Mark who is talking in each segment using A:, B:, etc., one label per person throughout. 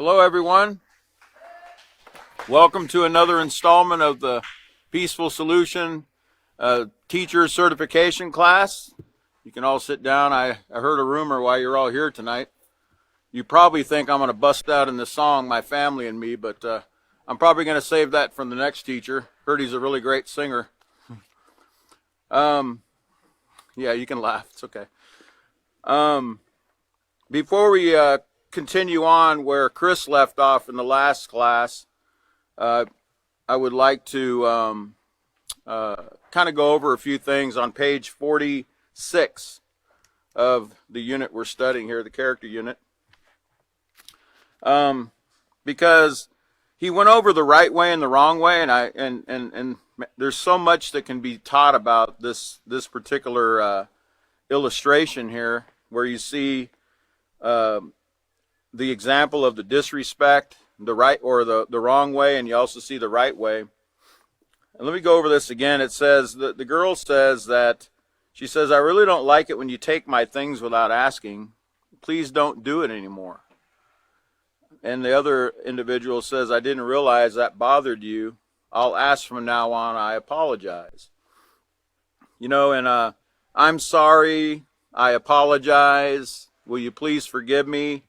A: Hello, everyone. Welcome to another installment of the Peaceful Solution Teacher Certification class. You can all sit down. I heard a rumor while you're all here tonight. You probably think I'm going to bust out in the song, My Family and Me, but I'm probably going to save that from the next teacher. Heard he's a really great singer. Yeah, you can laugh. It's okay. Before we continue on where Chris left off in the last class, I would like to kind of go over a few things on page 46 of the unit we're studying here, the character unit, because he went over the right way and the wrong way, and there's so much that can be taught about this particular illustration here, where you see the example of the disrespect, the right or the wrong way, and you also see the right way. And let me go over this again. It says that the girl says that, she says, I really don't like it when you take my things without asking. Please don't do it anymore. And the other individual says, I didn't realize that bothered you. I'll ask from now on. I apologize. You know, and I'm sorry. I apologize. Will you please forgive me?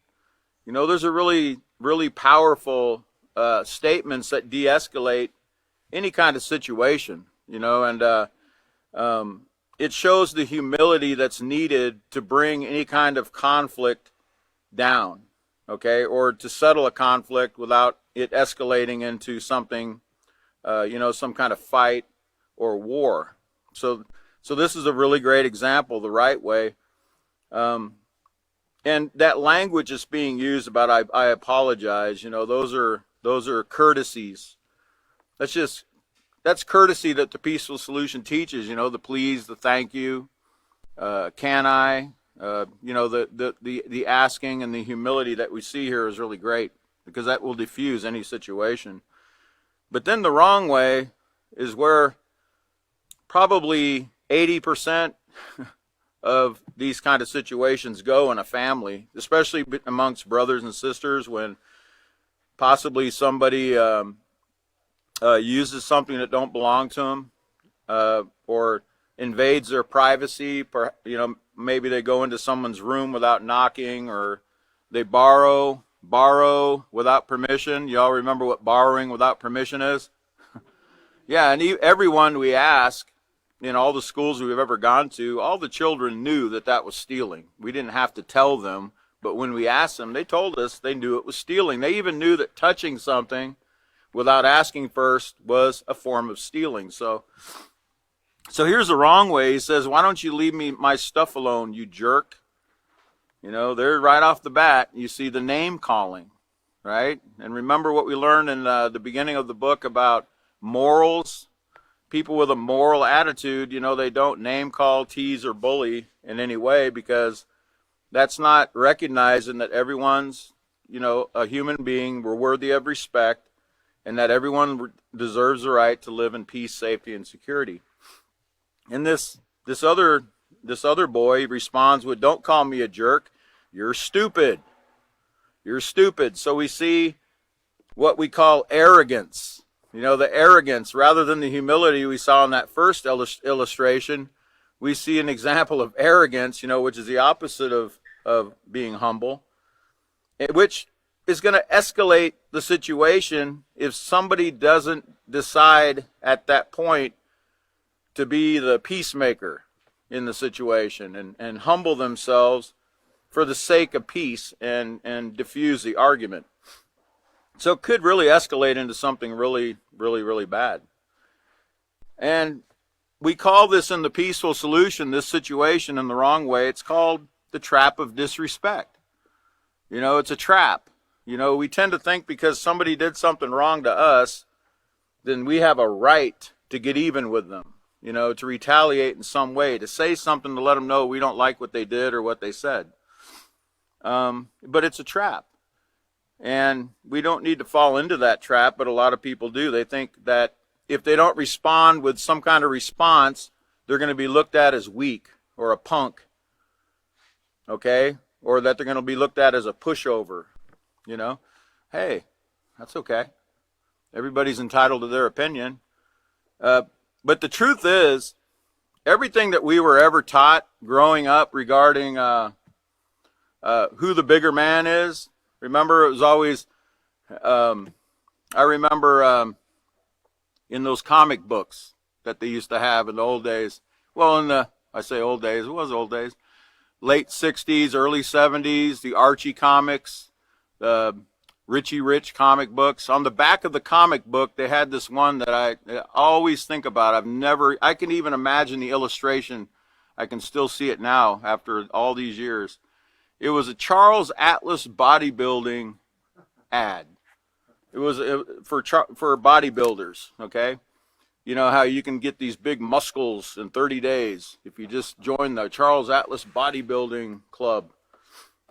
A: You know, those are really, really powerful statements that de-escalate any kind of situation, you know, and it shows the humility that's needed to bring any kind of conflict down, okay, or to settle a conflict without it escalating into something, you know, some kind of fight or war. So this is a really great example, the right way. And that language is being used about I apologize, you know, those are courtesies. That's courtesy that the Peaceful Solution teaches, you know, the please, the thank you, can I, you know, the asking and the humility that we see here is really great, because that will diffuse any situation. But then the wrong way is where probably 80% of these kind of situations go in a family, especially amongst brothers and sisters, when possibly somebody uses something that don't belong to them, or invades their privacy. You know, maybe they go into someone's room without knocking, or they borrow without permission. You all remember what borrowing without permission is? Yeah, and everyone we ask, in all the schools we've ever gone to, all the children knew that that was stealing. We didn't have to tell them, but when we asked them, they told us they knew it was stealing. They even knew that touching something without asking first was a form of stealing. So here's the wrong way. He says, why don't you leave me my stuff alone, you jerk? You know, there right off the bat, you see the name calling, right? And remember what we learned in the beginning of the book about morals. People with a moral attitude, you know, they don't name call, tease, or bully in any way, because that's not recognizing that everyone's, you know, a human being, we're worthy of respect, and that everyone deserves the right to live in peace, safety, and security. And this other boy responds with, don't call me a jerk, you're stupid. You're stupid. So we see what we call arrogance. You know, the arrogance, rather than the humility we saw in that first illustration, we see an example of arrogance, you know, which is the opposite of being humble, which is going to escalate the situation if somebody doesn't decide at that point to be the peacemaker in the situation and humble themselves for the sake of peace and diffuse the argument. So it could really escalate into something really, really, really bad. And we call this in the Peaceful Solution, this situation in the wrong way, it's called the trap of disrespect. You know, it's a trap. You know, we tend to think because somebody did something wrong to us, then we have a right to get even with them, you know, to retaliate in some way, to say something to let them know we don't like what they did or what they said. But it's a trap. And we don't need to fall into that trap, but a lot of people do. They think that if they don't respond with some kind of response, they're going to be looked at as weak or a punk, okay? Or that they're going to be looked at as a pushover, you know? hey, that's okay. Everybody's entitled to their opinion. But the truth is, everything that we were ever taught growing up regarding who the bigger man is, remember, it was always, I remember in those comic books that they used to have in the old days. Well, I say old days, it was old days. Late 60s, early 70s, the Archie comics, the Richie Rich comic books. On the back of the comic book, they had this one that I always think about. I can even imagine the illustration. I can still see it now after all these years. It was a Charles Atlas bodybuilding ad. It was for bodybuilders, okay? You know how you can get these big muscles in 30 days if you just join the Charles Atlas bodybuilding club.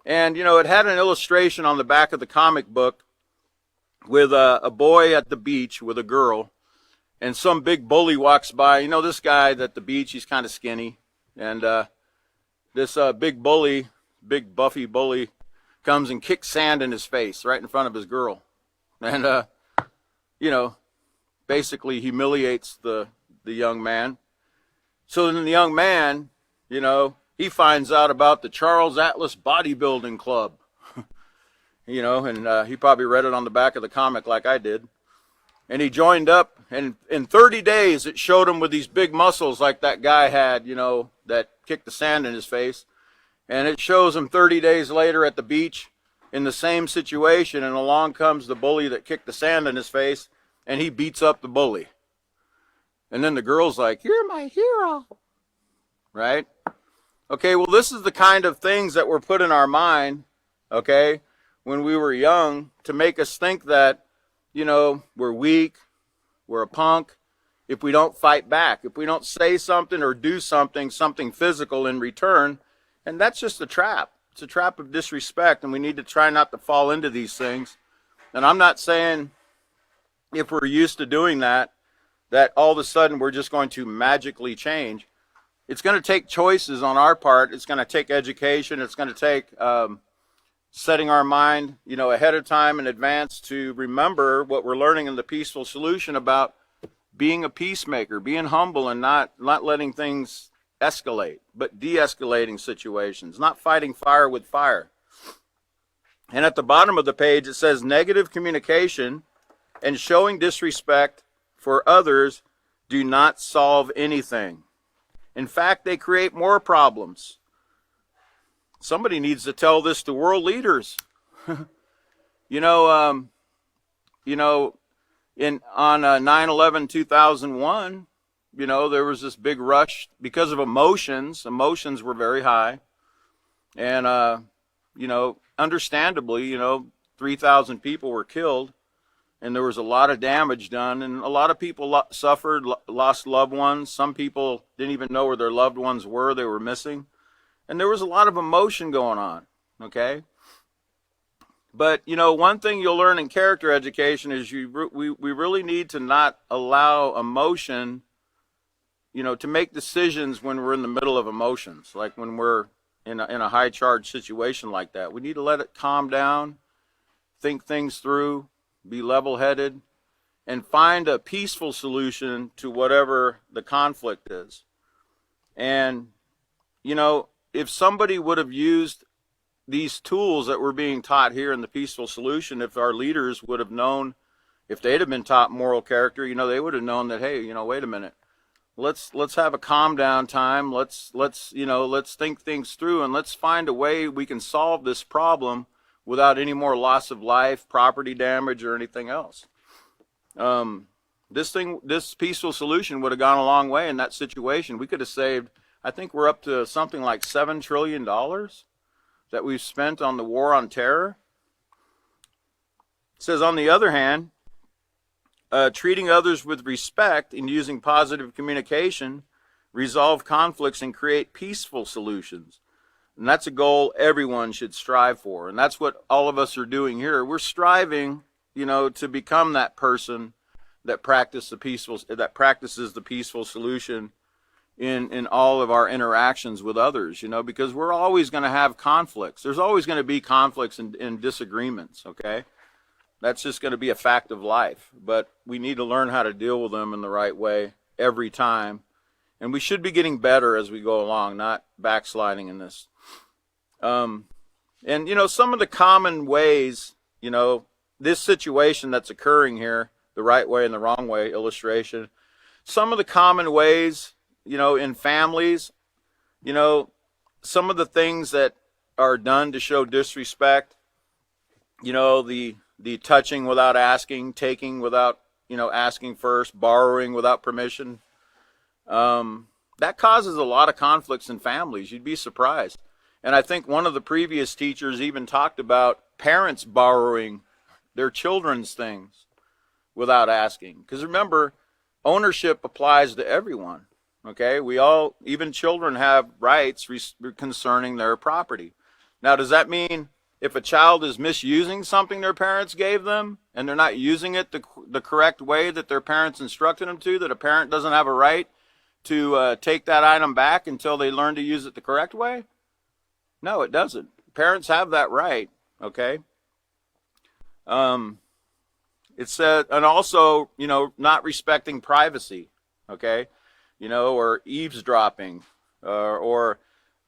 A: And, you know, it had an illustration on the back of the comic book with a boy at the beach with a girl, and some big bully walks by. You know, this guy at the beach, he's kind of skinny, and this big bully, big buffy bully, comes and kicks sand in his face right in front of his girl. And, you know, basically humiliates the young man. So then the young man, you know, he finds out about the Charles Atlas Bodybuilding Club. You know, and he probably read it on the back of the comic like I did. And he joined up, and in 30 days it showed him with these big muscles like that guy had, you know, that kicked the sand in his face. And it shows him 30 days later at the beach in the same situation, and along comes the bully that kicked the sand in his face, and he beats up the bully. And then the girl's like, "You're my hero." Right? Okay, well, this is the kind of things that were put in our mind, okay, when we were young, to make us think that, you know, we're weak, we're a punk, if we don't fight back, if we don't say something or do something physical in return. And that's just a trap. It's a trap of disrespect, and we need to try not to fall into these things. And I'm not saying if we're used to doing that all of a sudden we're just going to magically change. It's going to take choices on our part. It's going to take education. It's going to take setting our mind, you know, ahead of time in advance to remember what we're learning in the Peaceful Solution about being a peacemaker, being humble, and not letting things escalate, but de-escalating situations, not fighting fire with fire. And at the bottom of the page it says negative communication and showing disrespect for others do not solve anything. In fact, they create more problems. Somebody needs to tell this to world leaders. On 9/11/2001, you know, there was this big rush because of emotions. Emotions were very high. And, you know, understandably, you know, 3,000 people were killed. And there was a lot of damage done. And a lot of people suffered, lost loved ones. Some people didn't even know where their loved ones were. They were missing. And there was a lot of emotion going on, okay? But, you know, one thing you'll learn in character education is we really need to not allow emotion, you know, to make decisions when we're in the middle of emotions, like when we're in a high-charged situation like that. We need to let it calm down, think things through, be level-headed, and find a peaceful solution to whatever the conflict is. And, you know, if somebody would have used these tools that we're being taught here in the Peaceful Solution, if our leaders would have known, if they'd have been taught moral character, you know, they would have known that, hey, you know, wait a minute, let's have a calm down time. Let's think things through, and let's find a way we can solve this problem without any more loss of life, property damage, or anything else. This Peaceful Solution would have gone a long way in that situation. We could have saved, I think we're up to something like $7 trillion that we've spent on the war on terror. It says, on the other hand, treating others with respect and using positive communication resolve conflicts and create peaceful solutions. And that's a goal everyone should strive for. And that's what all of us are doing here. We're striving, you know, to become that person that practices the peaceful solution in all of our interactions with others, you know, because we're always going to have conflicts. There's always going to be conflicts and disagreements, okay? That's just going to be a fact of life. But we need to learn how to deal with them in the right way every time. And we should be getting better as we go along, not backsliding in this. And, some of the common ways, this situation that's occurring here, the right way and the wrong way illustration, some of the common ways, in families, some of the things that are done to show disrespect, the touching without asking, taking without, asking first, borrowing without permission. That causes a lot of conflicts in families. You'd be surprised. And I think one of the previous teachers even talked about parents borrowing their children's things without asking. Because remember, ownership applies to everyone. Okay? We all, even children, have rights concerning their property. Now, does that mean if a child is misusing something their parents gave them and they're not using it the correct way that their parents instructed them to, that a parent doesn't have a right to take that item back until they learn to use it the correct way? No, it doesn't. Parents have that right, okay? It said, and also, not respecting privacy, okay? Or eavesdropping, or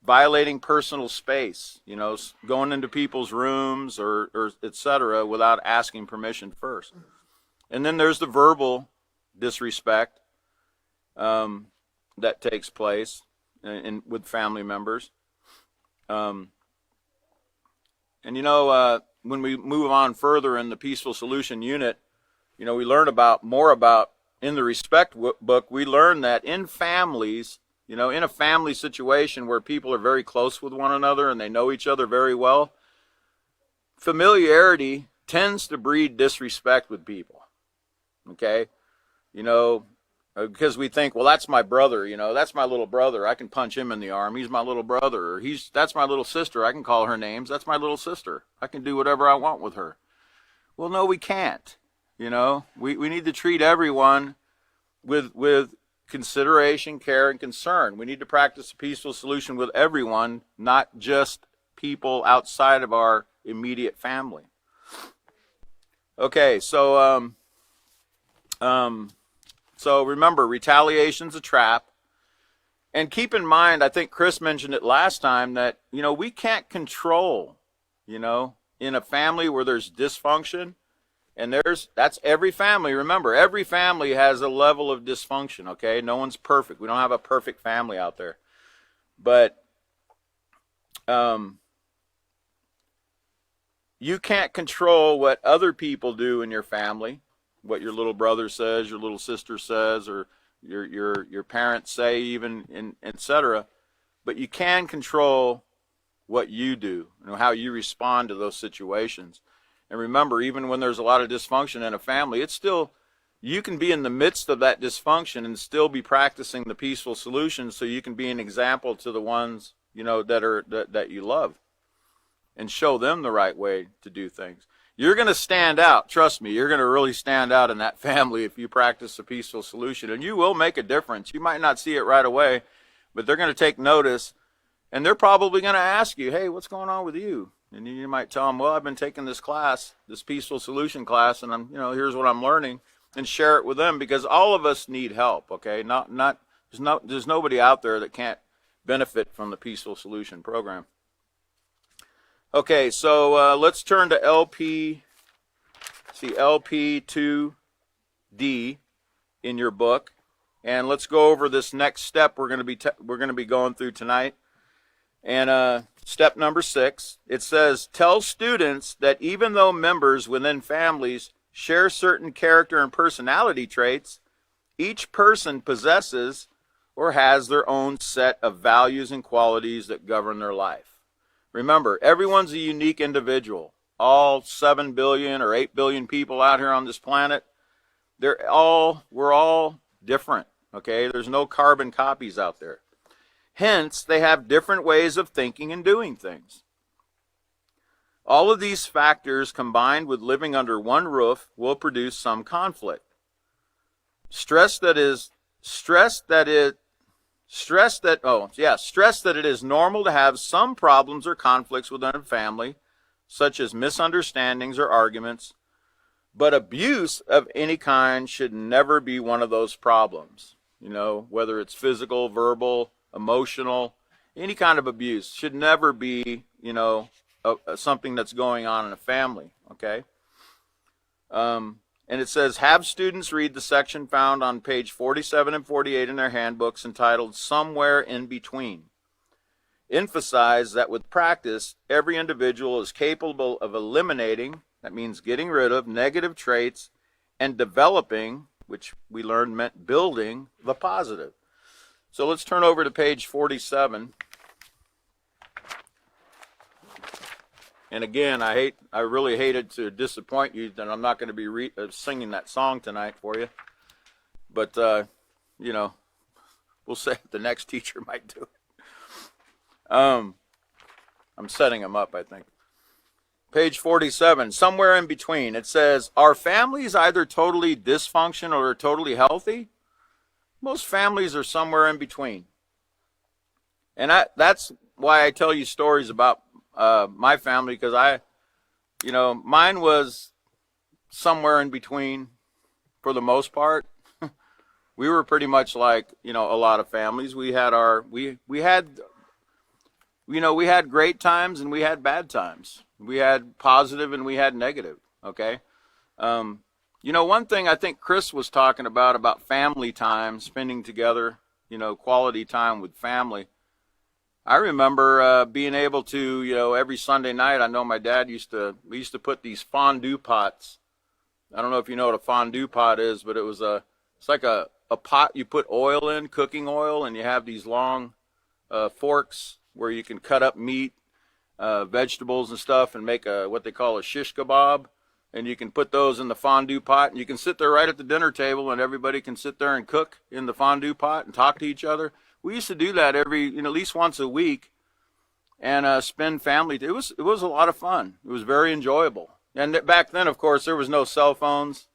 A: violating personal space, going into people's rooms or etc. without asking permission first. And then there's the verbal disrespect that takes place with family members. And when we move on further in the Peaceful Solution unit, we learn more about in the respect book, we learn that in families, in a family situation where people are very close with one another and they know each other very well, familiarity tends to breed disrespect with people. Okay? Because we think, well, that's my brother, that's my little brother. I can punch him in the arm. He's my little brother. Or that's my little sister. I can call her names. That's my little sister. I can do whatever I want with her. Well, no, we can't. We need to treat everyone with consideration, care, and concern. We need to practice a peaceful solution with everyone, not just people outside of our immediate family. Okay, so remember, retaliation's a trap. And keep in mind, I think Chris mentioned it last time, that, we can't control, in a family where there's dysfunction, and that's every family. Remember, every family has a level of dysfunction, okay? No one's perfect. We don't have a perfect family out there. But you can't control what other people do in your family, what your little brother says, your little sister says, or your parents say even, etc. But you can control what you do, how you respond to those situations. And remember, even when there's a lot of dysfunction in a family, it's still, you can be in the midst of that dysfunction and still be practicing the peaceful solution, so you can be an example to the ones, that you love, and show them the right way to do things. You're going to stand out. Trust me, you're going to really stand out in that family if you practice a peaceful solution, and you will make a difference. You might not see it right away, but they're going to take notice, and they're probably going to ask you, hey, what's going on with you? And you might tell them, well, I've been taking this class, this peaceful solution class, and I'm, here's what I'm learning, and share it with them, because all of us need help, okay? There's nobody out there that can't benefit from the peaceful solution program. Okay, so let's turn to LP2D in your book, and let's go over this next step we're going to be going through tonight. And step number 6, it says, tell students that even though members within families share certain character and personality traits, each person possesses or has their own set of values and qualities that govern their life. Remember, everyone's a unique individual. All 7 billion or 8 billion people out here on this planet, we're all different, okay? There's no carbon copies out there. Hence, they have different ways of thinking and doing things. All of these factors combined with living under one roof will produce some conflict. Stress that it is normal to have some problems or conflicts within a family, such as misunderstandings or arguments, But abuse of any kind should never be one of those problems. Whether it's physical, verbal, emotional, any kind of abuse should never be, something that's going on in a family, okay? And it says, have students read the section found on page 47 and 48 in their handbooks entitled Somewhere in Between. Emphasize that with practice, every individual is capable of eliminating, that means getting rid of, negative traits and developing, which we learned meant building, the positive. So let's turn over to page 47. And again, I really hated to disappoint you that I'm not going to be singing that song tonight for you. But, we'll say the next teacher might do it. I'm setting them up, I think. Page 47, somewhere in between. It says, are families either totally dysfunctional or totally healthy? Most families are somewhere in between. And that's why I tell you stories about my family, because mine was somewhere in between for the most part. We were pretty much like, a lot of families. We had we had great times and we had bad times. We had positive and we had negative, okay? One thing I think Chris was talking about family time, spending together, quality time with family. I remember being able to, every Sunday night, I know my dad we used to put these fondue pots. I don't know if you know what a fondue pot is, but it's like a pot you put oil in, cooking oil, and you have these long forks where you can cut up meat, vegetables and stuff, and make what they call a shish kebab. And you can put those in the fondue pot, and you can sit there right at the dinner table, and everybody can sit there and cook in the fondue pot and talk to each other. We used to do that at least once a week, and spend family. It was a lot of fun. It was very enjoyable. And back then, of course, there was no cell phones,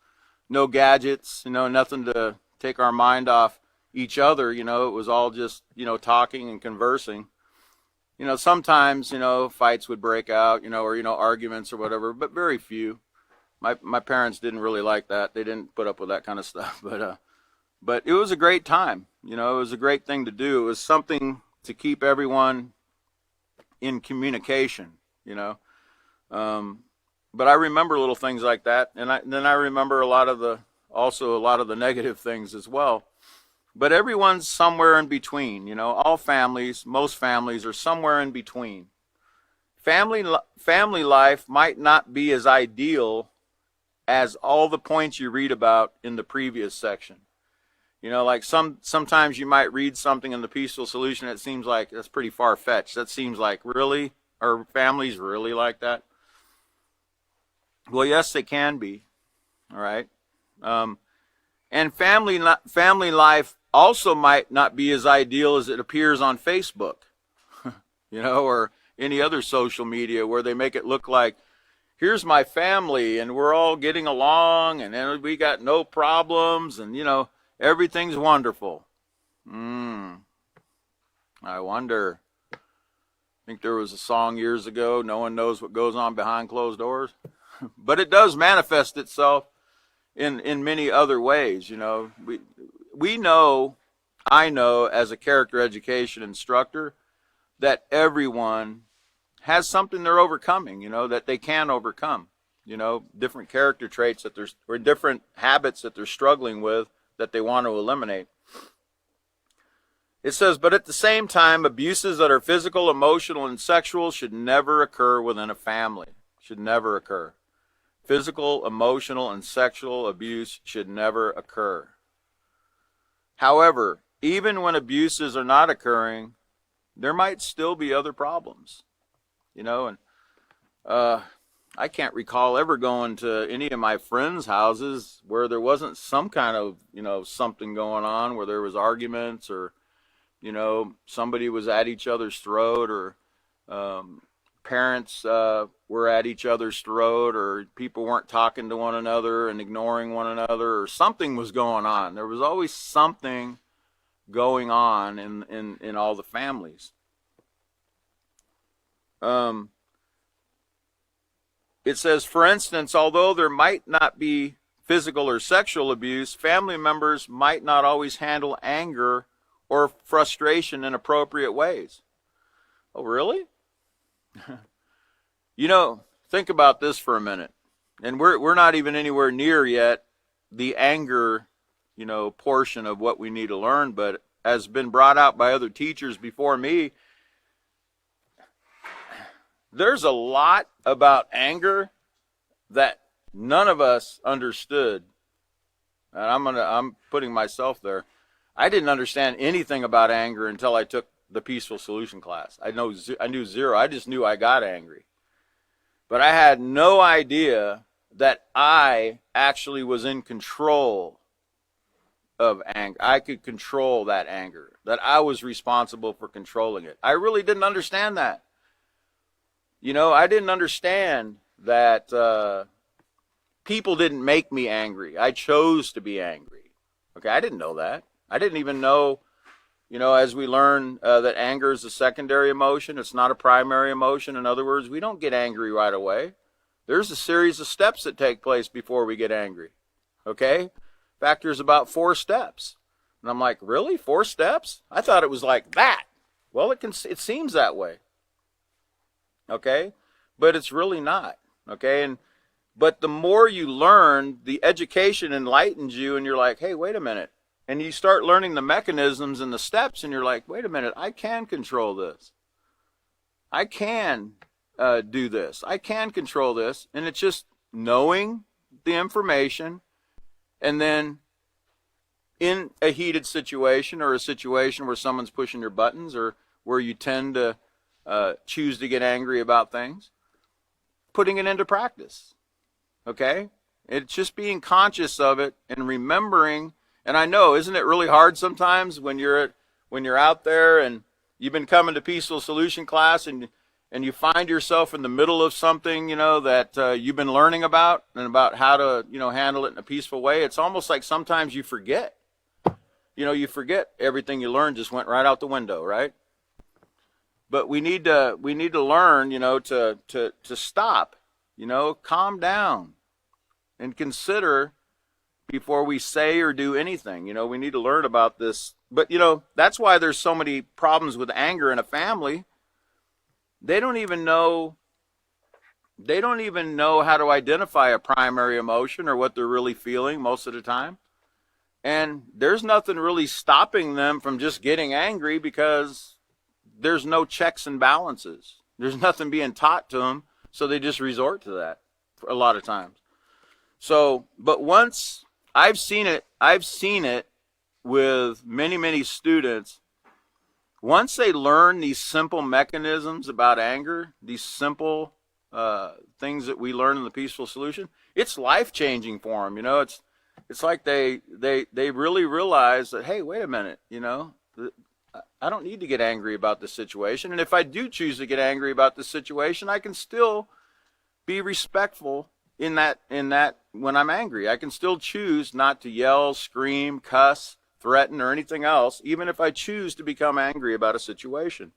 A: no gadgets, nothing to take our mind off each other. It was all just talking and conversing. Sometimes fights would break out, or arguments or whatever, but very few. My parents didn't really like that. They didn't put up with that kind of stuff, but it was a great time. It was a great thing to do. It was something to keep everyone in communication, But I remember little things like that, and then I remember a lot of the negative things as well. But everyone's somewhere in between, All families, most families are somewhere in between. Family life might not be as ideal as all the points you read about in the previous section. Like sometimes you might read something in the Peaceful Solution that seems like that's pretty far-fetched. That seems like, really? Are families really like that? Well, yes, they can be. All right. And family life also might not be as ideal as it appears on Facebook, or any other social media where they make it look like, here's my family and we're all getting along and we got no problems and, everything's wonderful. I wonder. I think there was a song years ago, no one knows what goes on behind closed doors. But it does manifest itself in many other ways, I know as a character education instructor that everyone has something they're overcoming, that they can overcome, different character traits or different habits that they're struggling with that they want to eliminate. It says, but at the same time, abuses that are physical, emotional, and sexual should never occur within a family. Should never occur. Physical, emotional, and sexual abuse should never occur. However, even when abuses are not occurring, there might still be other problems. I can't recall ever going to any of my friends' houses where there wasn't some kind of, something going on, where there was arguments or, somebody was at each other's throat, or parents were at each other's throat, or people weren't talking to one another and ignoring one another, or something was going on. There was always something going on in all the families. it says, for instance, although there might not be physical or sexual abuse, family members might not always handle anger or frustration in appropriate ways. Oh, really? You know, think about this for a minute. And we're not even anywhere near yet the anger, portion of what we need to learn, but as been brought out by other teachers before me, there's a lot about anger that none of us understood. And I'm putting myself there. I didn't understand anything about anger until I took the Peaceful Solution class. I knew zero. I just knew I got angry. But I had no idea that I actually was in control of anger. I could control that anger, that I was responsible for controlling it. I really didn't understand that. I didn't understand that people didn't make me angry. I chose to be angry. Okay, I didn't know that. I didn't even know, as we learn that anger is a secondary emotion. It's not a primary emotion. In other words, we don't get angry right away. There's a series of steps that take place before we get angry. Okay? In fact, there's about 4 steps. And I'm like, really? 4 steps? I thought it was like that. Well, it seems that way. Okay? But it's really not. Okay? But the more you learn, the education enlightens you, and you're like, hey, wait a minute. And you start learning the mechanisms and the steps, and you're like, wait a minute, I can control this. I can do this. I can control this. And it's just knowing the information, and then in a heated situation or a situation where someone's pushing your buttons or where you tend to choose to get angry about things, putting it into practice. Okay? It's just being conscious of it and remembering. And I know, isn't it really hard sometimes when you're out there and you've been coming to Peaceful Solution class and you find yourself in the middle of something, that you've been learning about and about how to, handle it in a peaceful way. It's almost like sometimes you forget. You forget everything you learned just went right out the window, right? But we need to learn, to stop, calm down and consider before we say or do anything. We need to learn about this. But, that's why there's so many problems with anger in a family. They don't even know how to identify a primary emotion or what they're really feeling most of the time. And there's nothing really stopping them from just getting angry because there's no checks and balances. There's nothing being taught to them, so they just resort to that a lot of times. So, but once I've seen it with many, many students. Once they learn these simple mechanisms about anger, these simple things that we learn in the Peaceful Solution, it's life-changing for them. It's like they really realize that, hey, wait a minute, I don't need to get angry about this situation. And if I do choose to get angry about this situation, I can still be respectful in that when I'm angry. I can still choose not to yell, scream, cuss, threaten, or anything else, even if I choose to become angry about a situation.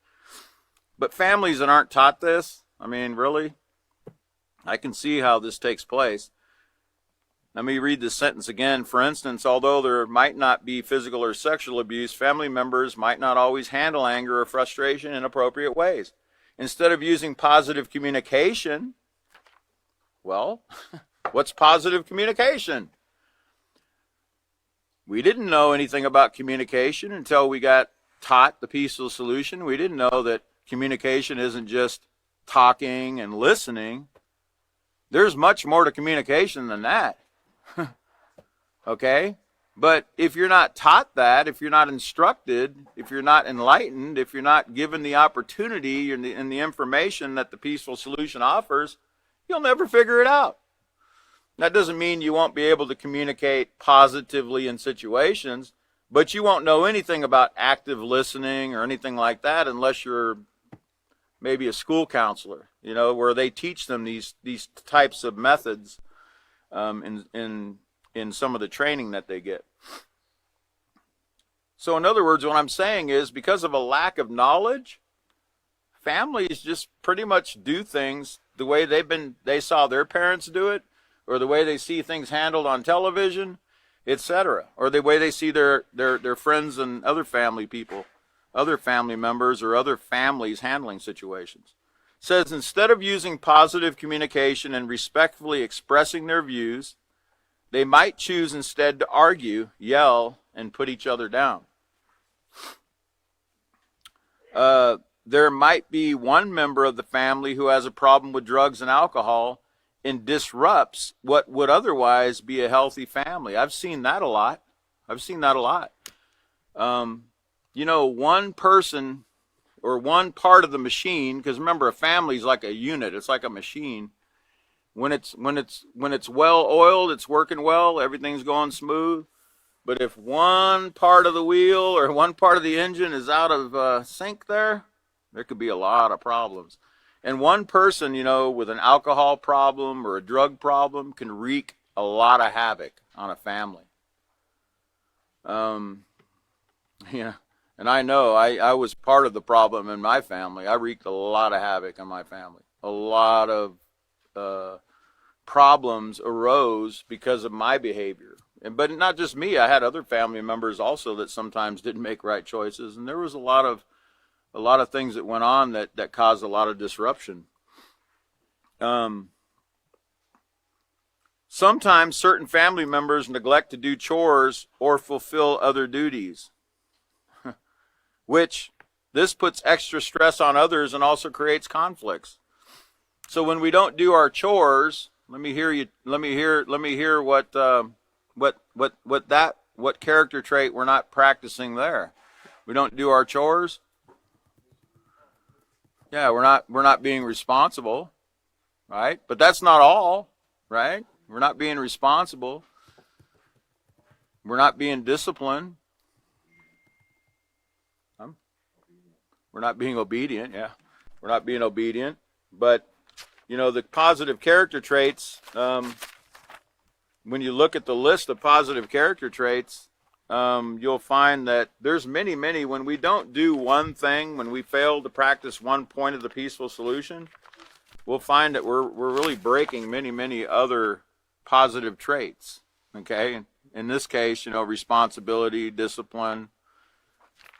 A: But families that aren't taught this, really, I can see how this takes place. Let me read this sentence again. For instance, although there might not be physical or sexual abuse, family members might not always handle anger or frustration in appropriate ways. Instead of using positive communication, well, what's positive communication? We didn't know anything about communication until we got taught the Peaceful Solution. We didn't know that communication isn't just talking and listening. There's much more to communication than that. Okay? But if you're not taught that, if you're not instructed, if you're not enlightened, if you're not given the opportunity and the information that the Peaceful Solution offers, you'll never figure it out. That doesn't mean you won't be able to communicate positively in situations, but you won't know anything about active listening or anything like that unless you're maybe a school counselor, where they teach them these types of methods in some of the training that they get. So in other words, what I'm saying is, because of a lack of knowledge, families just pretty much do things the way they saw their parents do it, or the way they see things handled on television, etc., or the way they see their friends and other family people, other family members, or other families handling situations. It says, instead of using positive communication and respectfully expressing their views, they might choose instead to argue, yell, and put each other down. There might be one member of the family who has a problem with drugs and alcohol and disrupts what would otherwise be a healthy family. I've seen that a lot. You know, one person or one part of the machine, because remember, a family is like a unit. It's like a machine. When it's well oiled, it's working well, everything's going smooth. But if one part of the wheel or one part of the engine is out of sync there could be a lot of problems. And one person, you know, with an alcohol problem or a drug problem can wreak a lot of havoc on a family. Yeah, and I know I was part of the problem in my family. I wreaked a lot of havoc on my family. A lot of problems arose because of my behavior. But not just me. I had other family members also that sometimes didn't make right choices, and there was a lot of things that went on that caused a lot of disruption. Sometimes certain family members neglect to do chores or fulfill other duties, which this puts extra stress on others and also creates conflicts. So when we don't do our chores, let me hear what character trait we're not practicing there. We don't do our chores. Yeah, we're not being responsible, right? But that's not all, right? We're not being responsible. We're not being disciplined. We're not being obedient, yeah. We're not being obedient. But, you know, the positive character traits, when you look at the list of positive character traits, you'll find that there's many, when we don't do one thing, when we fail to practice one point of the peaceful solution, we'll find that we're really breaking many other positive traits, okay? In this case, you know, responsibility, discipline.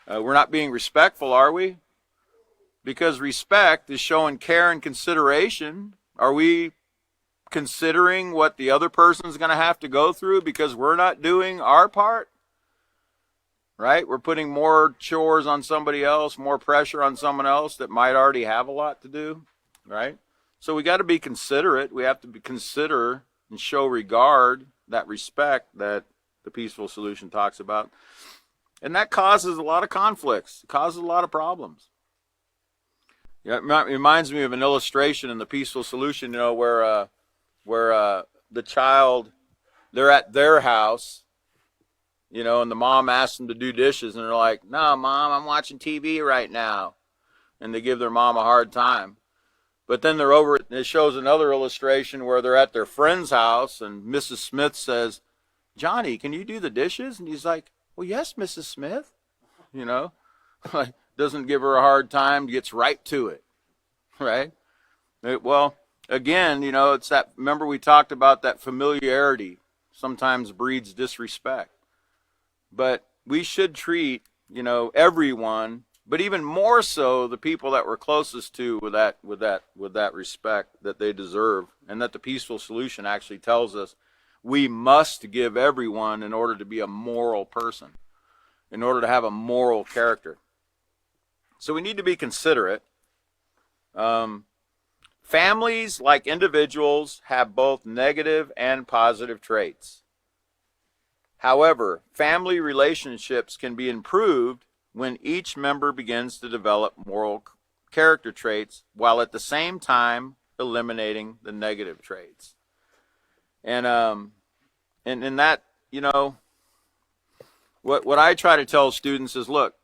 A: We're not being respectful, are we? Because respect is showing care and consideration. Are we considering what the other person's going to have to go through because we're not doing our part? Right? We're putting more chores on somebody else, more pressure on someone else that might already have a lot to do, right? So we got to be considerate. We have to consider and show regard, that respect that the peaceful solution talks about. And that causes a lot of conflicts. It causes a lot of problems. Yeah, it reminds me of an illustration in the peaceful solution, you know, where the child, they're at their house, you know, and the mom asks them to do dishes, and they're like, "No, Mom, I'm watching TV right now." And they give their mom a hard time. But then they're over, it shows another illustration where they're at their friend's house, and Mrs. Smith says, "Johnny, can you do the dishes?" And he's like, "Well, yes, Mrs. Smith." You know, doesn't give her a hard time, gets right to it, right? Well, again, you know, it's that, remember we talked about that familiarity sometimes breeds disrespect. But we should treat, you know, everyone, but even more so the people that we're closest to with that respect that they deserve, and that the peaceful solution actually tells us we must give everyone in order to be a moral person, in order to have a moral character. So we need to be considerate. Families, like individuals, have both negative and positive traits. However, family relationships can be improved when each member begins to develop moral character traits while at the same time eliminating the negative traits. And in that, you know, what I try to tell students is, look,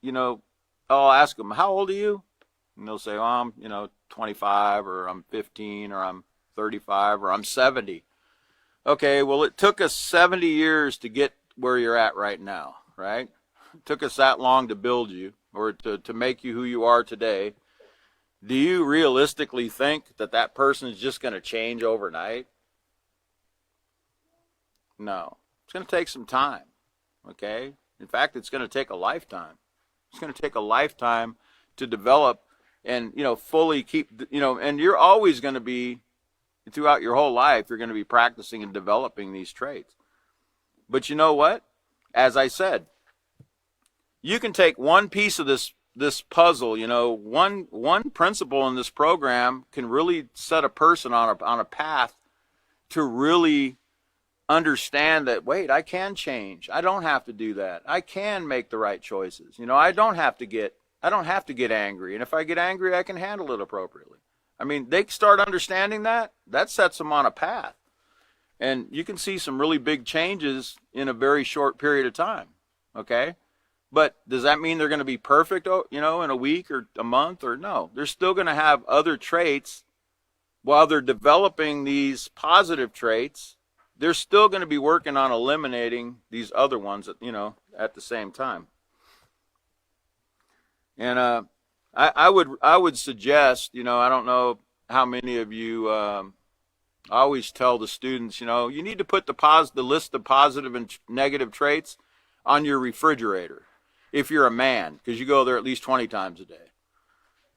A: you know, I'll ask them, "How old are you?" And they'll say, "Oh, I'm, you know, 25, or I'm 15, or I'm 35, or I'm 70. Okay, well, it took us 70 years to get where you're at right now, right? It took us that long to build you, or to make you who you are today. do you realistically think that that person is just going to change overnight? No. It's going to take some time, okay? In fact, it's going to take a lifetime. It's going to take a lifetime to develop and, fully keep, and you're always going to be, throughout your whole life, you're going to be practicing and developing these traits. But you know what? As I said, you can take one piece of this puzzle, one principle in this program can really set a person on a path to really understand that, wait, I can change. I don't have to do that. I can make the right choices. I don't have to get angry. And if I get angry, I can handle it appropriately. I mean, they start understanding that sets them on a path. And you can see some really big changes in a very short period of time. Okay? But does that mean they're going to be perfect, in a week or a month? Or no? They're still going to have other traits while they're developing these positive traits. They're still going to be working on eliminating these other ones, at the same time. And I would suggest, I don't know how many of you. I always tell the students, you need to put the list of positive and negative traits on your refrigerator. If you're a man, because you go there at least 20 times a day.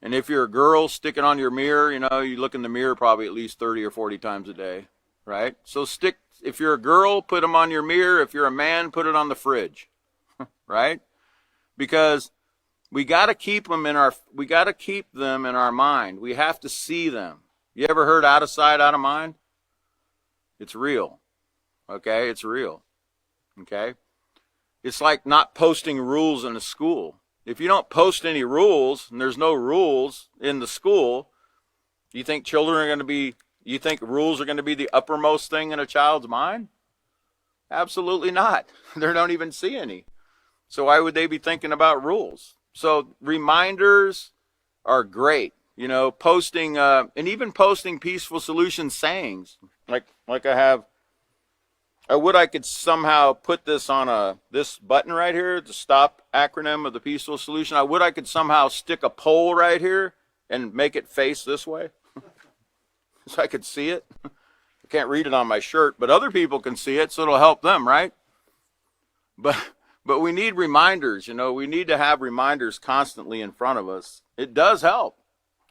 A: And if you're a girl, stick it on your mirror. You look in the mirror probably at least 30 or 40 times a day, right? So if you're a girl, put them on your mirror. If you're a man, put it on the fridge, right? Because we got to keep them in our mind. We have to see them. You ever heard out of sight, out of mind? It's real. Okay? It's real. Okay? It's like not posting rules in a school. If you don't post any rules, and there's no rules in the school, you think rules are going to be the uppermost thing in a child's mind? Absolutely not. They don't even see any. So why would they be thinking about rules? So reminders are great. Posting, and even posting peaceful solution sayings. Like I have, I could somehow put this on this button right here, the STOP acronym of the peaceful solution. I could somehow stick a pole right here and make it face this way. So I could see it. I can't read it on my shirt, but other people can see it, so it'll help them, right? But we need reminders, we need to have reminders constantly in front of us. It does help,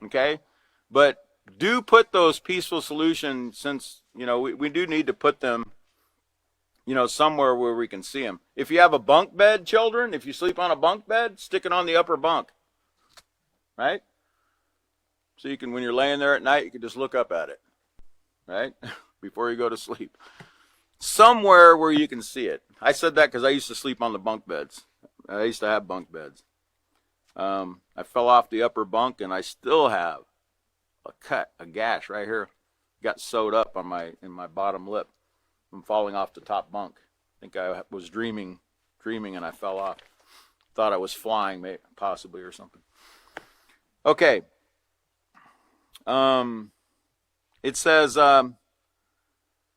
A: okay? But do put those peaceful solutions, since, we do need to put them, somewhere where we can see them. If you have a bunk bed, children, if you sleep on a bunk bed, stick it on the upper bunk, right? So you can, when you're laying there at night, you can just look up at it, right? Before you go to sleep. Somewhere where you can see it. I said that because I used to sleep on the bunk beds. I used to have bunk beds. I fell off the upper bunk, and I still have a gash right here. Got sewed up on in my bottom lip from falling off the top bunk. I think I was dreaming, and I fell off. Thought I was flying, possibly, or something. Okay. It says,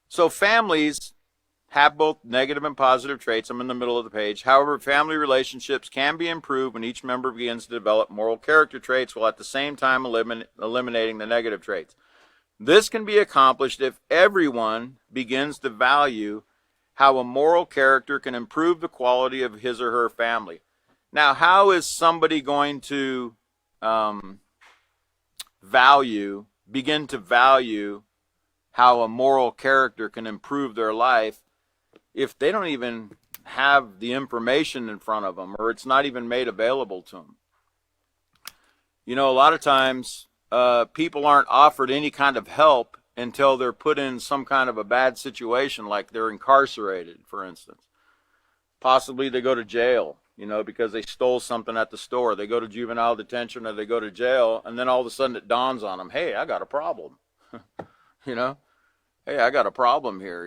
A: so families have both negative and positive traits. I'm in the middle of the page. However, family relationships can be improved when each member begins to develop moral character traits while at the same time eliminating the negative traits. This can be accomplished if everyone begins to value how a moral character can improve the quality of his or her family. Now, how is somebody going to begin to value how a moral character can improve their life if they don't even have the information in front of them, or it's not even made available to them? A lot of times people aren't offered any kind of help until they're put in some kind of a bad situation, like they're incarcerated, for instance. Possibly they go to jail, because they stole something at the store. They go to juvenile detention, or they go to jail, and then all of a sudden it dawns on them, hey, I got a problem. Hey, I got a problem here,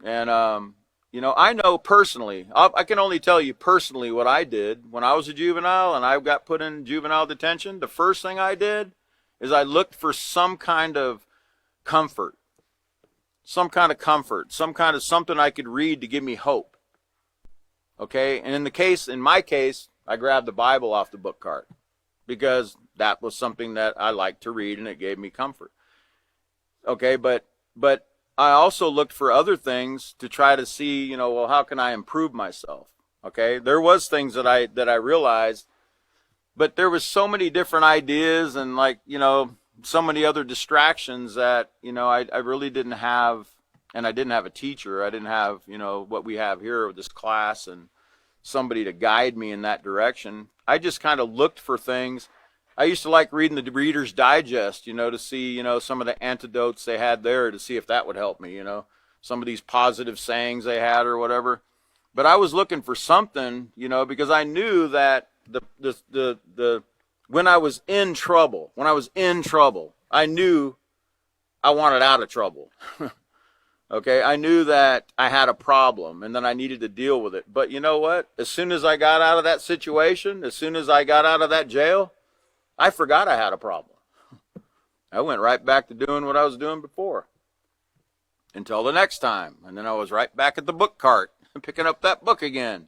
A: And, I know personally, I can only tell you personally what I did when I was a juvenile and I got put in juvenile detention. The first thing I did is I looked for some kind of comfort, something I could read to give me hope. Okay, and in my case, I grabbed the Bible off the book cart, because that was something that I liked to read, and it gave me comfort. Okay, but I also looked for other things to try to see, well, how can I improve myself? Okay, there was things that I realized, but there was so many different ideas and so many other distractions that, I really didn't have, and I didn't have a teacher. I didn't have, what we have here with this class and somebody to guide me in that direction. I just kind of looked for things. I used to like reading the Reader's Digest, to see, some of the antidotes they had there to see if that would help me, some of these positive sayings they had or whatever. But I was looking for something, because I knew that when I was in trouble, I knew I wanted out of trouble. Okay, I knew that I had a problem and then I needed to deal with it. But you know what? As soon as I got out of that situation, as soon as I got out of that jail, I forgot I had a problem. I went right back to doing what I was doing before until the next time. And then I was right back at the book cart, picking up that book again.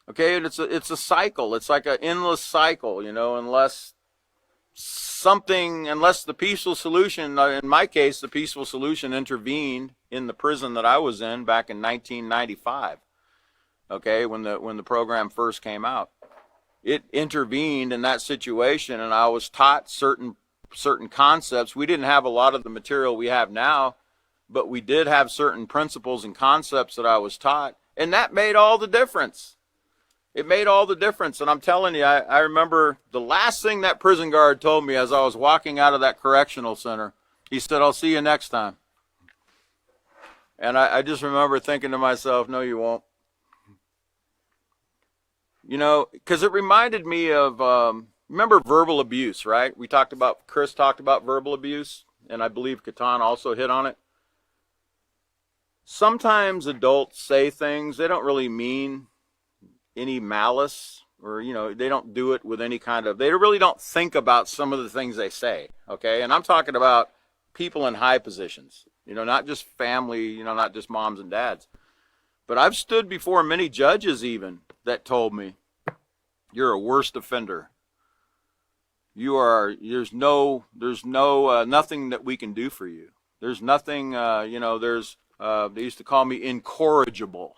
A: Okay, and it's a cycle. It's like an endless cycle, unless the peaceful solution, in my case, the peaceful solution intervened in the prison that I was in back in 1995. Okay, when the program first came out. It intervened in that situation, and I was taught certain concepts. We didn't have a lot of the material we have now, but we did have certain principles and concepts that I was taught, and that made all the difference. It made all the difference, and I'm telling you, I remember the last thing that prison guard told me as I was walking out of that correctional center. He said, "I'll see you next time." And I just remember thinking to myself, no, you won't. Because it reminded me of, remember verbal abuse, right? Chris talked about verbal abuse, and I believe Catan also hit on it. Sometimes adults say things, they don't really mean any malice, or, they don't do it with any they really don't think about some of the things they say, okay? And I'm talking about people in high positions, not just family, not just moms and dads. But I've stood before many judges even that told me, "You're a worst offender. There's nothing that we can do for you. There's nothing, they used to call me incorrigible.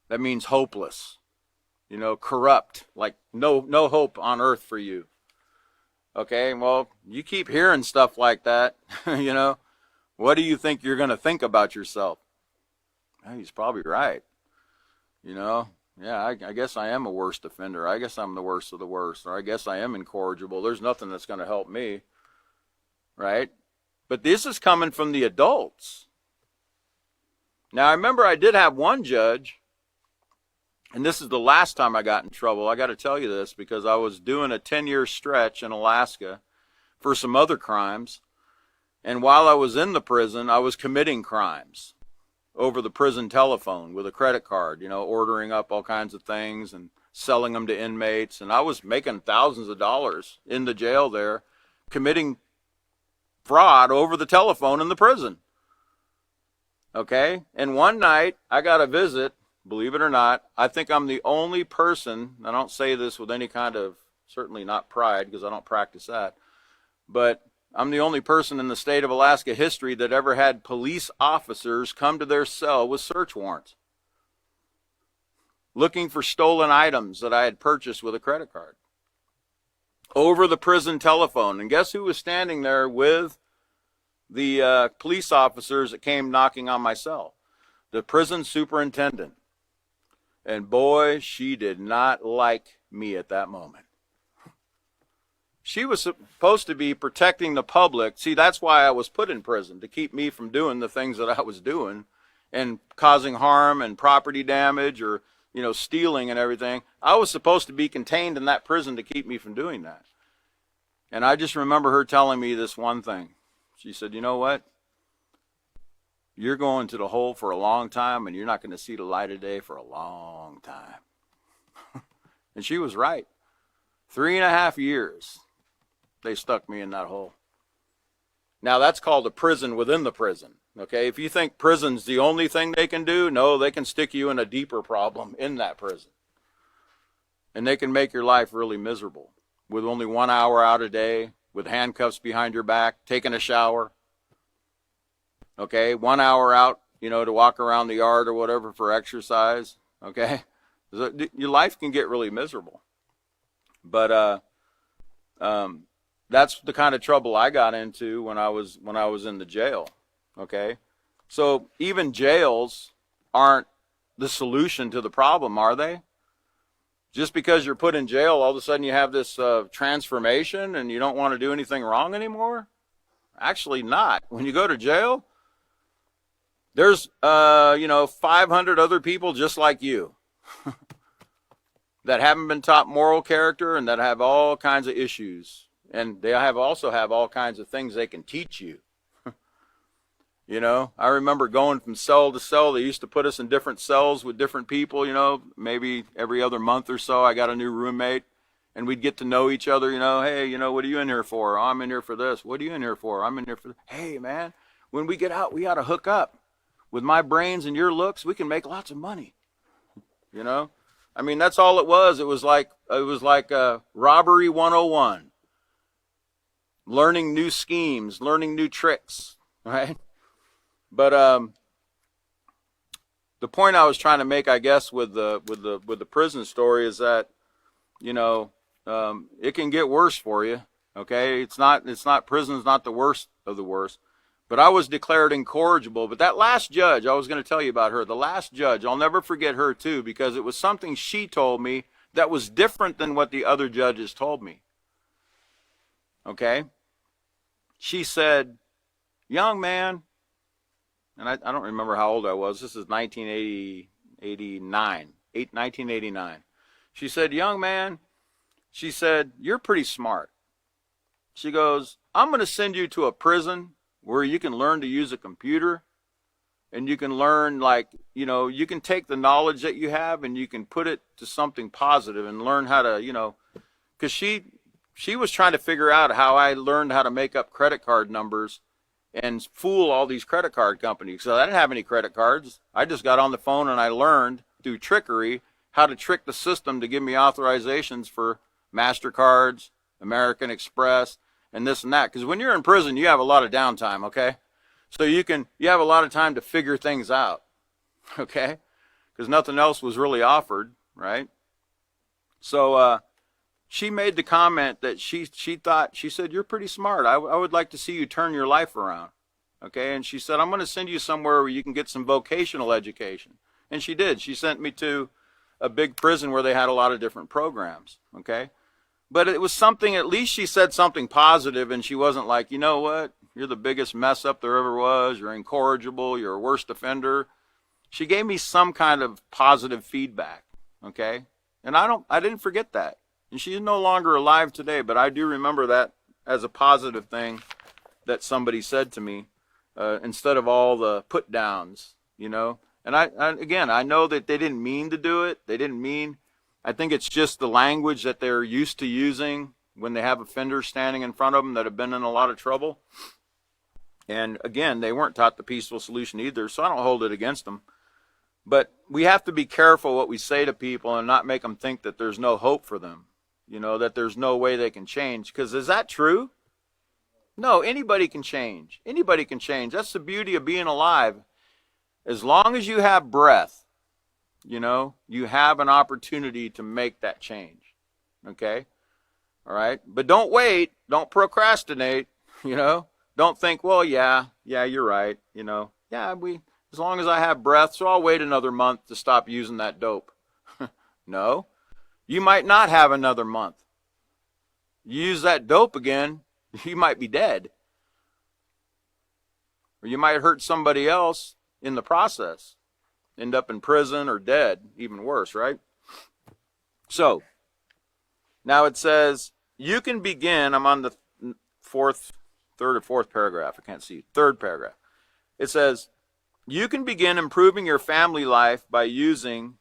A: That means hopeless, corrupt, like no hope on earth for you." Okay, well, you keep hearing stuff like that, what do you think you're going to think about yourself? Oh, he's probably right. Yeah, I guess I am a worst offender. I guess I'm the worst of the worst. Or I guess I am incorrigible. There's nothing that's going to help me. Right? But this is coming from the adults. Now, I remember I did have one judge, and this is the last time I got in trouble. I got to tell you this because I was doing a 10-year stretch in Alaska for some other crimes. And while I was in the prison, I was committing crimes over the prison telephone with a credit card, ordering up all kinds of things and selling them to inmates. And I was making thousands of dollars in the jail there, committing fraud over the telephone in the prison. Okay? And one night, I got a visit, believe it or not. I think I'm the only person, I don't say this with any kind of, certainly not pride, because I don't practice that, but I'm the only person in the state of Alaska history that ever had police officers come to their cell with search warrants, looking for stolen items that I had purchased with a credit card over the prison telephone. And guess who was standing there with the police officers that came knocking on my cell? The prison superintendent. And boy, she did not like me at that moment. She was supposed to be protecting the public. See, that's why I was put in prison, to keep me from doing the things that I was doing and causing harm and property damage or, stealing and everything. I was supposed to be contained in that prison to keep me from doing that. And I just remember her telling me this one thing. She said, "You know what? You're going to the hole for a long time, and you're not going to see the light of day for a long time." And she was right. 3.5 years. They stuck me in that hole. Now, that's called a prison within the prison. Okay, if you think prison's the only thing they can do, no, they can stick you in a deeper problem in that prison. And they can make your life really miserable. with only 1 hour out a day, with handcuffs behind your back, taking a shower. Okay, 1 hour out, to walk around the yard or whatever for exercise. Okay, your life can get really miserable. But that's the kind of trouble I got into when I was in the jail. Okay, so even jails aren't the solution to the problem, are they? Just because you're put in jail, all of a sudden you have this transformation and you don't want to do anything wrong anymore? Actually not. When you go to jail, there's 500 other people just like you that haven't been taught moral character and that have all kinds of issues. And they also have all kinds of things they can teach you. I remember going from cell to cell. They used to put us in different cells with different people, maybe every other month or so I got a new roommate. And we'd get to know each other, hey, what are you in here for? Oh, I'm in here for this. What are you in here for? I'm in here for this. Hey, man, when we get out, we ought to hook up. With my brains and your looks, we can make lots of money. I mean, that's all it was. It was like robbery 101. Learning new schemes, learning new tricks, right? But the point I was trying to make, I guess, with the prison story is that, it can get worse for you. Okay, prison's not the worst of the worst. But I was declared incorrigible. But that last judge, I was going to tell you about her. The last judge, I'll never forget her too, because it was something she told me that was different than what the other judges told me. Okay? She said, young man, and I don't remember how old I was. This is 1989. She said, young man, she said, you're pretty smart. She goes, I'm going to send you to a prison where you can learn to use a computer and you can learn, you can take the knowledge that you have and you can put it to something positive and learn how to, because she was trying to figure out how I learned how to make up credit card numbers and fool all these credit card companies. So I didn't have any credit cards. I just got on the phone and I learned through trickery how to trick the system to give me authorizations for MasterCards, American Express, and this and that. Because when you're in prison, you have a lot of downtime, okay? So you have a lot of time to figure things out, okay? Because nothing else was really offered, right? So she made the comment that she said, you're pretty smart. I would like to see you turn your life around, okay? And she said, I'm going to send you somewhere where you can get some vocational education. And she did. She sent me to a big prison where they had a lot of different programs, okay? But it was something, at least she said something positive, and she wasn't like, you know what, you're the biggest mess up there ever was, you're incorrigible, you're a worst offender. She gave me some kind of positive feedback, okay? And I didn't forget that. And she's no longer alive today, but I do remember that as a positive thing that somebody said to me, instead of all the put downs, And I know that they didn't mean to do it. I think it's just the language that they're used to using when they have offenders standing in front of them that have been in a lot of trouble. And again, they weren't taught the peaceful solution either, so I don't hold it against them. But we have to be careful what we say to people and not make them think that there's no hope for them, that there's no way they can change. Because is that true? No, anybody can change. Anybody can change. That's the beauty of being alive. As long as you have breath, you have an opportunity to make that change. Okay? All right? But don't wait. Don't procrastinate. Don't think, well, yeah, you're right. As long as I have breath, so I'll wait another month to stop using that dope. No. You might not have another month. You use that dope again, you might be dead. Or you might hurt somebody else in the process. End up in prison or dead, even worse, right? So, now it says, you can begin, I'm on the third or fourth paragraph, I can't see, third paragraph. It says, you can begin improving your family life by using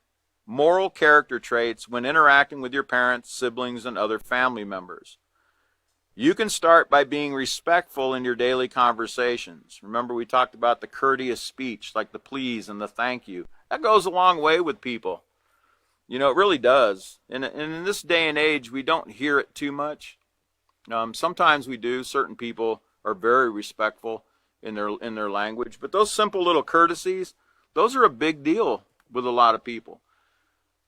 A: moral character traits when interacting with your parents, siblings, and other family members. You can start by being respectful in your daily conversations. Remember, we talked about the courteous speech, like the please and the thank you. That goes a long way with people. It really does. And in this day and age, we don't hear it too much. Sometimes we do. Certain people are very respectful in their language. But those simple little courtesies, those are a big deal with a lot of people.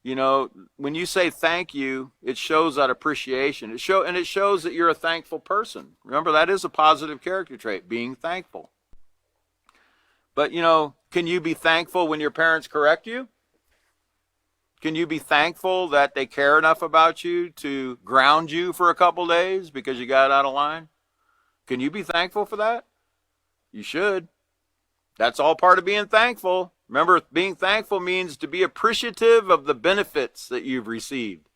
A: When you say thank you, it shows that appreciation. It shows that you're a thankful person. Remember, that is a positive character trait, being thankful. But, can you be thankful when your parents correct you? Can you be thankful that they care enough about you to ground you for a couple days because you got out of line? Can you be thankful for that? You should. That's all part of being thankful. Remember, being thankful means to be appreciative of the benefits that you've received.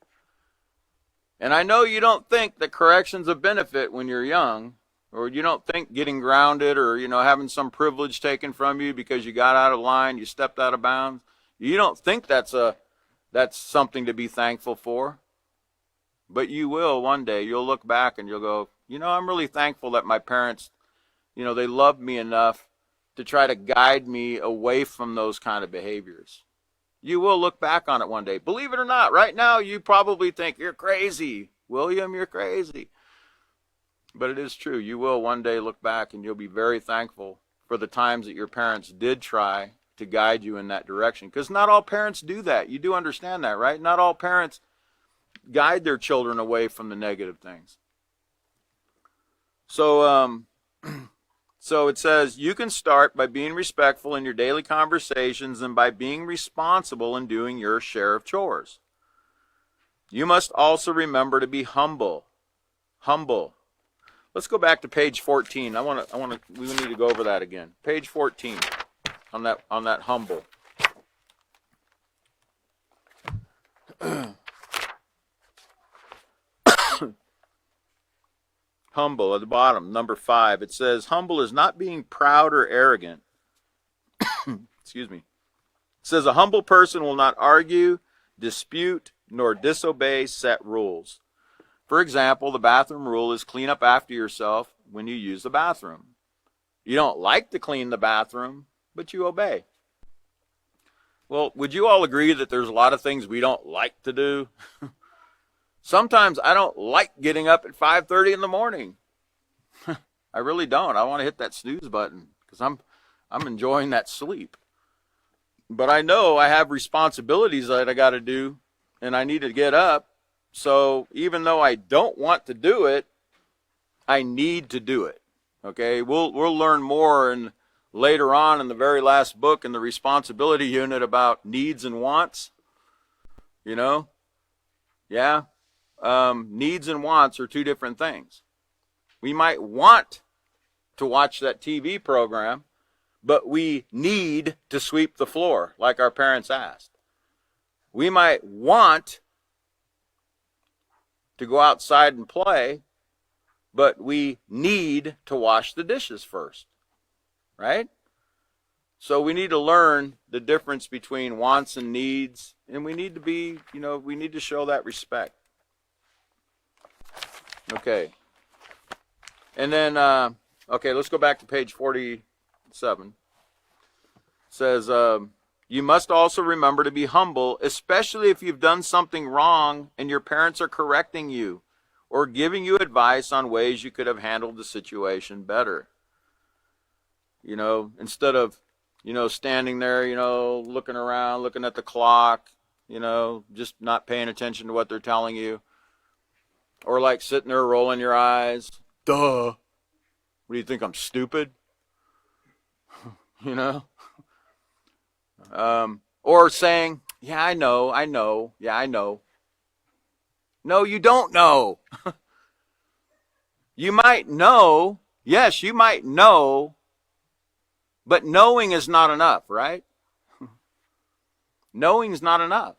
A: And I know you don't think that correction's a benefit when you're young, or you don't think getting grounded or, having some privilege taken from you because you got out of line, you stepped out of bounds. You don't think that's something to be thankful for. But you will one day. You'll look back and you'll go, I'm really thankful that my parents, they loved me enough to try to guide me away from those kind of behaviors. You will look back on it one day. Believe it or not, right now you probably think, you're crazy. William, you're crazy. But it is true. You will one day look back and you'll be very thankful for the times that your parents did try to guide you in that direction. Because not all parents do that. You do understand that, right? Not all parents guide their children away from the negative things. So it says, you can start by being respectful in your daily conversations and by being responsible in doing your share of chores. You must also remember to be humble. Humble. Let's go back to page 14. We need to go over that again. Page 14 on that humble. Humble at the bottom, number 5. It says, humble is not being proud or arrogant. Excuse me. It says, a humble person will not argue, dispute, nor disobey set rules. For example, the bathroom rule is clean up after yourself when you use the bathroom. You don't like to clean the bathroom, but you obey. Well, would you all agree that there's a lot of things we don't like to do? Sometimes I don't like getting up at 5:30 in the morning. I really don't. I want to hit that snooze button because I'm enjoying that sleep. But I know I have responsibilities that I got to do, and I need to get up. So even though I don't want to do it, I need to do it. Okay, we'll learn more later on in the very last book in the responsibility unit about needs and wants. Yeah. Needs and wants are two different things. We might want to watch that TV program, but we need to sweep the floor like our parents asked. We might want to go outside and play, but we need to wash the dishes first, right? So we need to learn the difference between wants and needs, and we need to be, we need to show that respect. Okay. And then, let's go back to page 47. It says, you must also remember to be humble, especially if you've done something wrong and your parents are correcting you or giving you advice on ways you could have handled the situation better. Instead of, standing there, looking around, looking at the clock, just not paying attention to what they're telling you. Or like sitting there rolling your eyes. Duh. What do you think, I'm stupid? Or saying, yeah, I know. Yeah, I know. No, you don't know. You might know. Yes, you might know. But knowing is not enough, right? Knowing is not enough.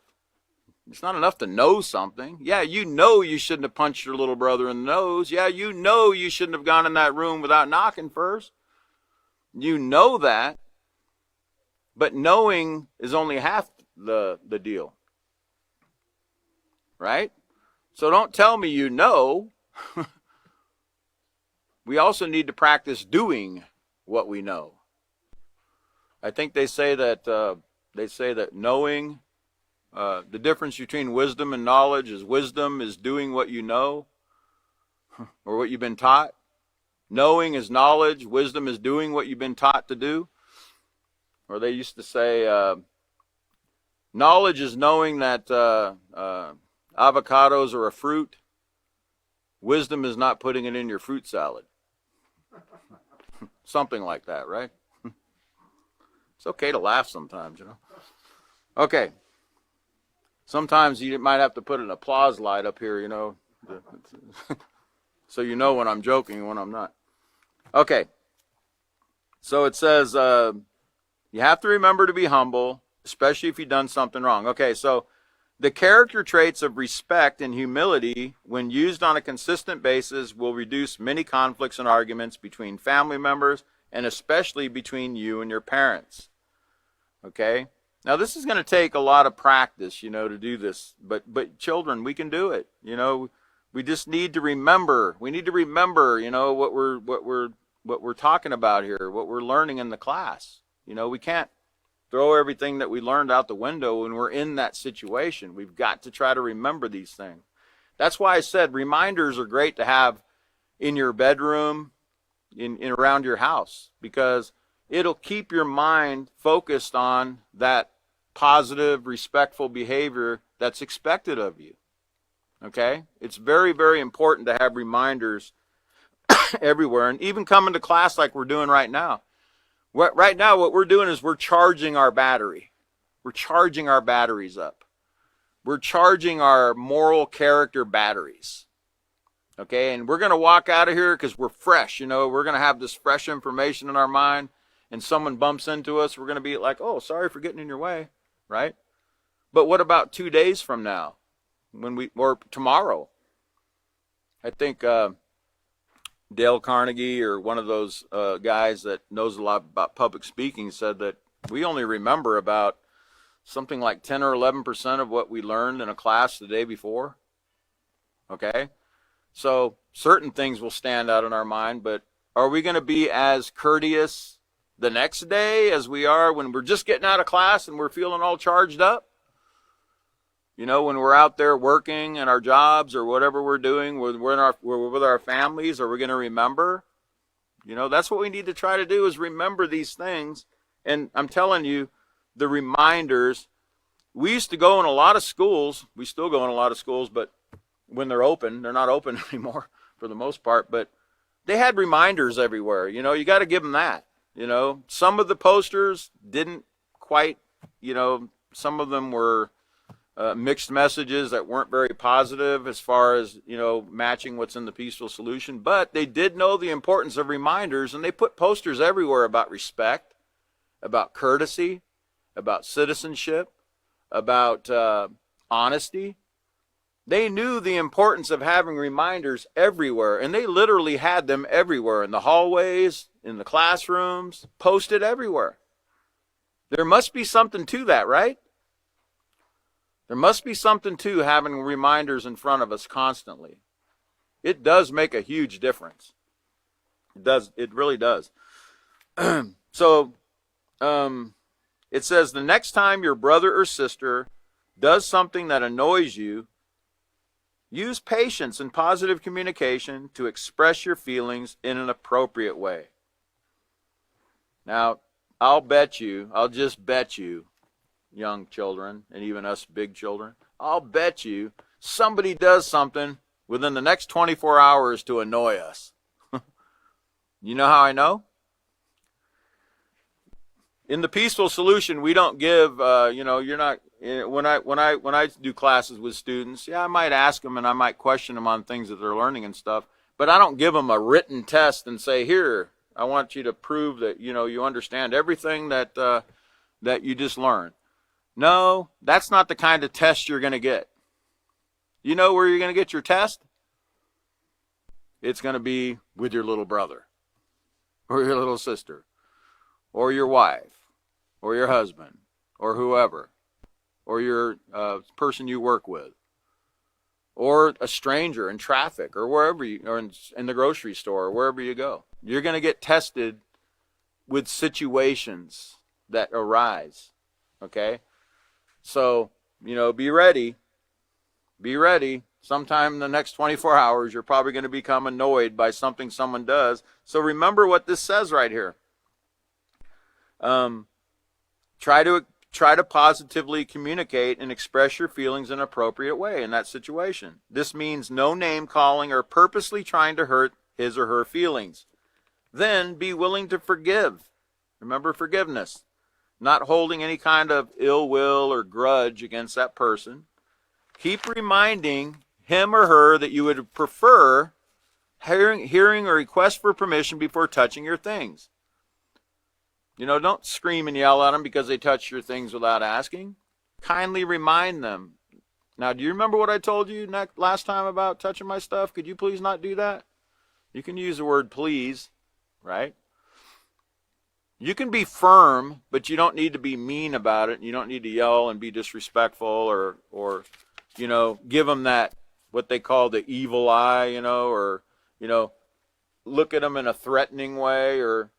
A: It's not enough to know something. Yeah, you shouldn't have punched your little brother in the nose. Yeah, you shouldn't have gone in that room without knocking first. You know that. But knowing is only half the deal. Right? So don't tell me you know. We also need to practice doing what we know. I think they say that knowing The difference between wisdom and knowledge is wisdom is doing what you know or what you've been taught. Knowing is knowledge. Wisdom is doing what you've been taught to do. Or they used to say, knowledge is knowing that avocados are a fruit. Wisdom is not putting it in your fruit salad. Something like that, right? It's okay to laugh sometimes, you know. Okay. Sometimes you might have to put an applause light up here, you know, so you know when I'm joking and when I'm not. Okay. So it says, you have to remember to be humble, especially if you've done something wrong. Okay, so the character traits of respect and humility, when used on a consistent basis, will reduce many conflicts and arguments between family members and especially between you and your parents. Okay? Now, this is going to take a lot of practice, you know, to do this. But children, we can do it. You know, we just need to remember. We need to remember, you know, what we're talking about here, what we're learning in the class. You know, we can't throw everything that we learned out the window when we're in that situation. We've got to try to remember these things. That's why I said reminders are great to have in your bedroom, in around your house, because it'll keep your mind focused on that positive, respectful behavior that's expected of you. Okay? It's very, very important to have reminders everywhere, and even coming to class like we're doing right now. Right now, what we're doing is we're charging our battery. We're charging our batteries up. We're charging our moral character batteries. Okay, and we're going to walk out of here because we're fresh. You know, we're going to have this fresh information in our mind, and someone bumps into us, we're going to be like, oh, sorry for getting in your way, right? But what about 2 days from now, or tomorrow? I think Dale Carnegie, or one of those guys that knows a lot about public speaking, said that we only remember about something like 10 or 11% of what we learned in a class the day before. Okay? So certain things will stand out in our mind, but are we going to be as courteous the next day as we are when we're just getting out of class and we're feeling all charged up? You know, when we're out there working in our jobs or whatever we're doing, we're with our families, are we going to remember? You know, that's what we need to try to do, is remember these things. And I'm telling you, the reminders, we used to go in a lot of schools, we still go in a lot of schools, but when they're open, they're not open anymore for the most part, but they had reminders everywhere. You know, you got to give them that. You know, some of the posters didn't quite, you know, some of them were mixed messages that weren't very positive as far as, you know, matching what's in the peaceful solution. But they did know the importance of reminders, and they put posters everywhere about respect, about courtesy, about citizenship, about honesty. They knew the importance of having reminders everywhere, and they literally had them everywhere, in the hallways, in the classrooms, posted everywhere. There must be something to that, right? There must be something to having reminders in front of us constantly. It does make a huge difference. It does. It really does. So, it says, the next time your brother or sister does something that annoys you, use patience and positive communication to express your feelings in an appropriate way. Now, I'll just bet you, young children, and even us big children, I'll bet you somebody does something within the next 24 hours to annoy us. You know how I know? In the peaceful solution, we don't give, you know, you're not, when I do classes with students, yeah, I might ask them and I might question them on things that they're learning and stuff, but I don't give them a written test and say, here, I want you to prove that, you know, you understand everything that you just learned. No, that's not the kind of test you're going to get. You know where you're going to get your test? It's going to be with your little brother, or your little sister, or your wife, or your husband, or whoever, or your person you work with, or a stranger in traffic, or wherever you, or in the grocery store, or wherever you go. You're going to get tested with situations that arise. Okay? So be ready. Be ready. Sometime in the next 24 hours, you're probably going to become annoyed by something someone does. So remember what this says right here. Try to positively communicate and express your feelings in an appropriate way in that situation. This means no name calling or purposely trying to hurt his or her feelings. Then be willing to forgive. Remember forgiveness. Not holding any kind of ill will or grudge against that person. Keep reminding him or her that you would prefer hearing a request for permission before touching your things. Don't scream and yell at them because they touch your things without asking. Kindly remind them. Now, do you remember what I told you last time about touching my stuff? Could you please not do that? You can use the word please, right? You can be firm, but you don't need to be mean about it. You don't need to yell and be disrespectful or give them that, what they call the evil eye, or look at them in a threatening way or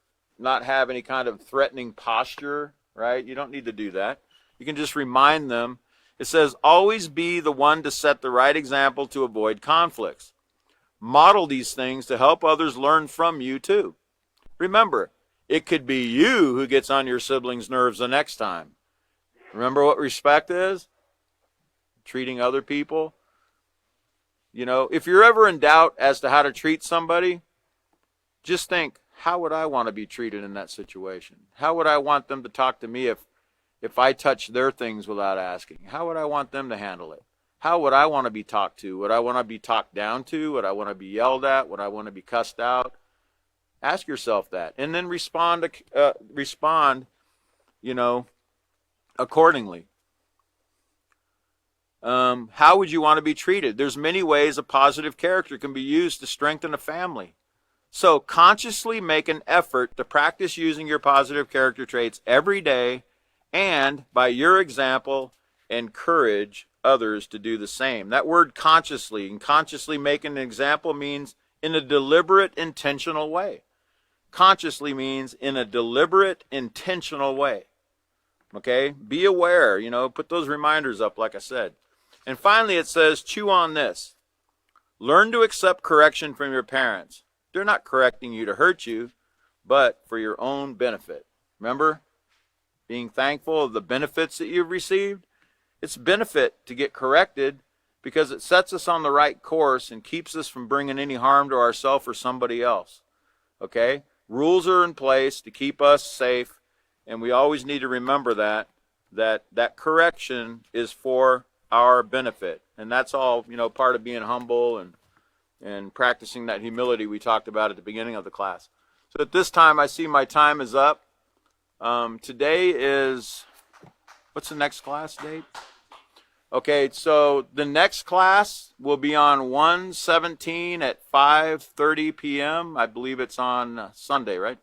A: not have any kind of threatening posture, right? You don't need to do that. You can just remind them. It says, always be the one to set the right example to avoid conflicts. Model these things to help others learn from you too. Remember, it could be you who gets on your siblings' nerves the next time. Remember what respect is? Treating other people. If you're ever in doubt as to how to treat somebody, just think, how would I want to be treated in that situation? How would I want them to talk to me if I touch their things without asking? How would I want them to handle it? How would I want to be talked to? Would I want to be talked down to? Would I want to be yelled at? Would I want to be cussed out? Ask yourself that, and then respond accordingly. How would you want to be treated? There's many ways a positive character can be used to strengthen a family. So consciously make an effort to practice using your positive character traits every day, and by your example, encourage others to do the same. That word consciously, and consciously making an example means in a deliberate, intentional way. Consciously means in a deliberate, intentional way. Okay? Be aware, put those reminders up like I said. And finally it says, chew on this. Learn to accept correction from your parents. They're not correcting you to hurt you, but for your own benefit. Remember? Being thankful of the benefits that you've received. It's a benefit to get corrected because it sets us on the right course and keeps us from bringing any harm to ourselves or somebody else. Okay? Rules are in place to keep us safe, and we always need to remember that correction is for our benefit. And that's all, part of being humble and practicing that humility we talked about at the beginning of the class. So at this time, I see my time is up. Today is, what's the next class date? Okay, so the next class will be on 1/17 at 5:30 p.m. I believe it's on Sunday, right?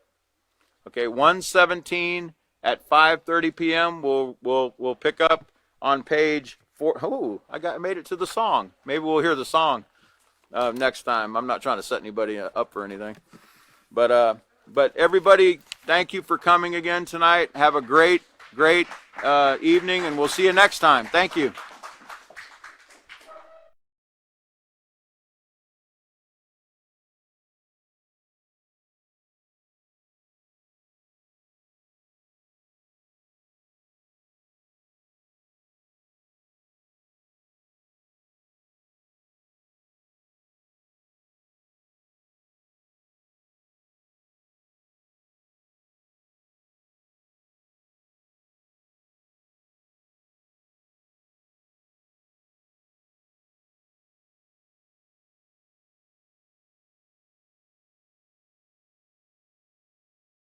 A: Okay, 1/17 at 5:30 p.m. We'll pick up on page 4. Oh, I made it to the song. Maybe we'll hear the song next time. I'm not trying to set anybody up for anything, but everybody, thank you for coming again tonight. Have a great evening, and we'll see you next time. Thank you.